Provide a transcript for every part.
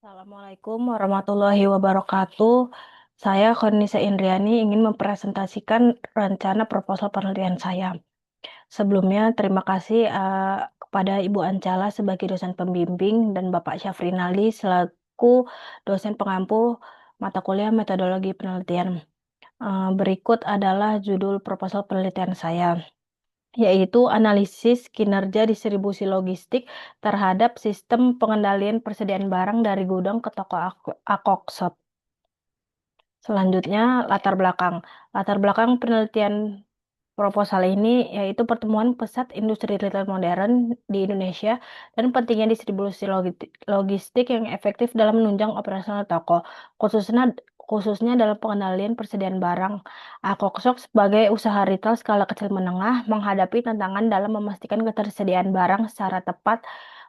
Assalamualaikum warahmatullahi wabarakatuh. Saya Khonisa Indriani ingin mempresentasikan rencana proposal penelitian saya. Sebelumnya, terima kasih kepada Ibu Ancala sebagai dosen pembimbing dan Bapak Syafrinali selaku dosen pengampu mata kuliah metodologi penelitian. Berikut adalah judul proposal penelitian saya, yaitu analisis kinerja distribusi logistik terhadap sistem pengendalian persediaan barang dari gudang ke toko Akokshop. Selanjutnya, latar belakang. Latar belakang penelitian proposal ini yaitu pertemuan pesat industri retail modern di Indonesia dan pentingnya distribusi logistik yang efektif dalam menunjang operasional toko, khususnya khususnya dalam pengendalian persediaan barang. Akokshop sebagai usaha retail skala kecil menengah menghadapi tantangan dalam memastikan ketersediaan barang secara tepat,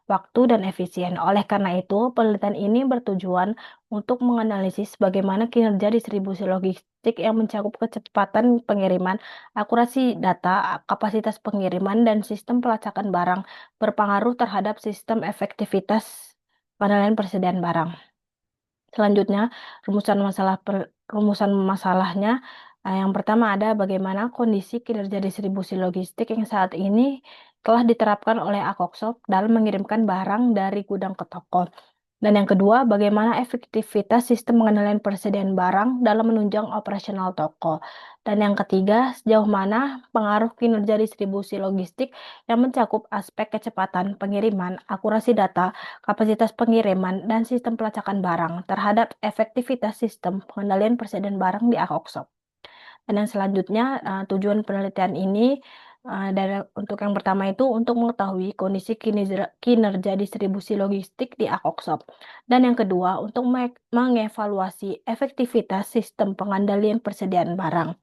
waktu, dan efisien. Oleh karena itu, penelitian ini bertujuan untuk menganalisis bagaimana kinerja distribusi logistik yang mencakup kecepatan pengiriman, akurasi data, kapasitas pengiriman, dan sistem pelacakan barang berpengaruh terhadap sistem efektivitas pengendalian persediaan barang. Selanjutnya, rumusan masalahnya. Yang pertama ada bagaimana kondisi kinerja distribusi logistik yang saat ini telah diterapkan oleh Akokshop dalam mengirimkan barang dari gudang ke toko. Dan yang kedua, bagaimana efektivitas sistem pengendalian persediaan barang dalam menunjang operasional toko. Dan yang ketiga, sejauh mana pengaruh kinerja distribusi logistik yang mencakup aspek kecepatan pengiriman, akurasi data, kapasitas pengiriman, dan sistem pelacakan barang terhadap efektivitas sistem pengendalian persediaan barang di Akokshop. Dan yang selanjutnya, tujuan penelitian ini untuk yang pertama itu untuk mengetahui kondisi kinerja distribusi logistik di Akokshop. Dan yang kedua, untuk mengevaluasi efektivitas sistem pengendalian persediaan barang.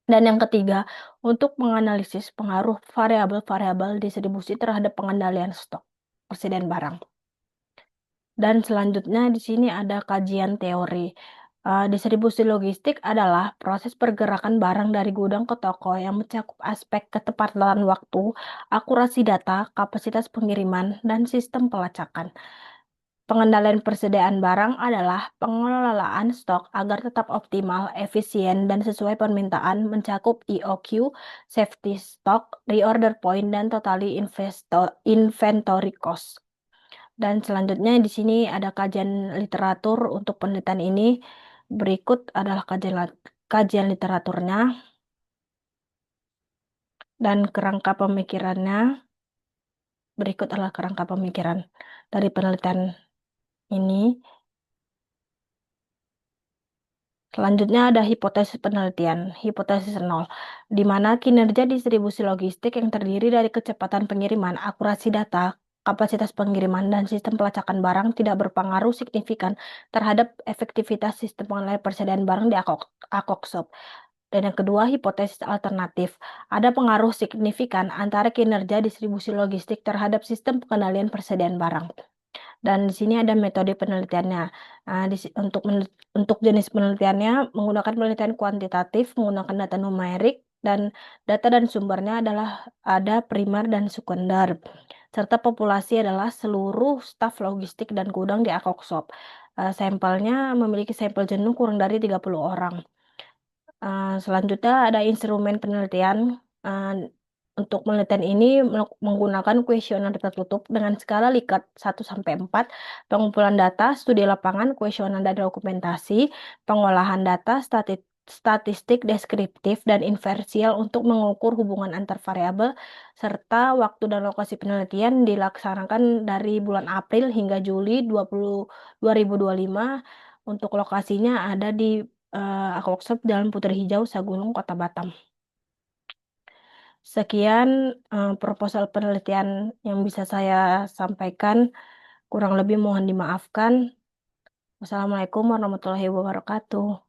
Dan yang ketiga, untuk menganalisis pengaruh variabel-variabel distribusi terhadap pengendalian stok persediaan barang. Dan selanjutnya di sini ada kajian teori. Distribusi logistik adalah proses pergerakan barang dari gudang ke toko yang mencakup aspek ketepatan waktu, akurasi data, kapasitas pengiriman, dan sistem pelacakan. Pengendalian persediaan barang adalah pengelolaan stok agar tetap optimal, efisien, dan sesuai permintaan, mencakup EOQ, safety stock, reorder point, dan totally inventory cost. Dan selanjutnya di sini ada kajian literatur untuk penelitian ini. Berikut adalah kajian literaturnya dan kerangka pemikirannya. Berikut adalah kerangka pemikiran dari penelitian ini. Selanjutnya ada hipotesis penelitian, hipotesis 0, di mana kinerja distribusi logistik yang terdiri dari kecepatan pengiriman, akurasi data, kapasitas pengiriman, dan sistem pelacakan barang tidak berpengaruh signifikan terhadap efektivitas sistem pengendalian persediaan barang di Akokshop. Dan yang kedua, hipotesis alternatif. Ada pengaruh signifikan antara kinerja distribusi logistik terhadap sistem pengendalian persediaan barang. Dan di sini ada metode penelitiannya. Untuk jenis penelitiannya menggunakan penelitian kuantitatif, menggunakan data numerik, dan data dan sumbernya adalah ada primer dan sekunder. Serta populasi adalah seluruh staf logistik dan gudang di Akokshop. Sampelnya memiliki sampel jenuh kurang dari 30 orang. Selanjutnya ada instrumen penelitian. Uh, untuk penelitian ini menggunakan kuesioner tertutup dengan skala Likert 1-4, pengumpulan data, studi lapangan, kuesioner dan dokumentasi, pengolahan data, statistik deskriptif dan inversial untuk mengukur hubungan antar variabel, serta waktu dan lokasi penelitian dilaksanakan dari bulan April hingga Juli 2025. Untuk lokasinya ada di Akokshop Jalan Putri Hijau, Sagulung, Kota Batam. Sekian proposal penelitian yang bisa saya sampaikan. Kurang lebih mohon dimaafkan. Wassalamualaikum warahmatullahi wabarakatuh.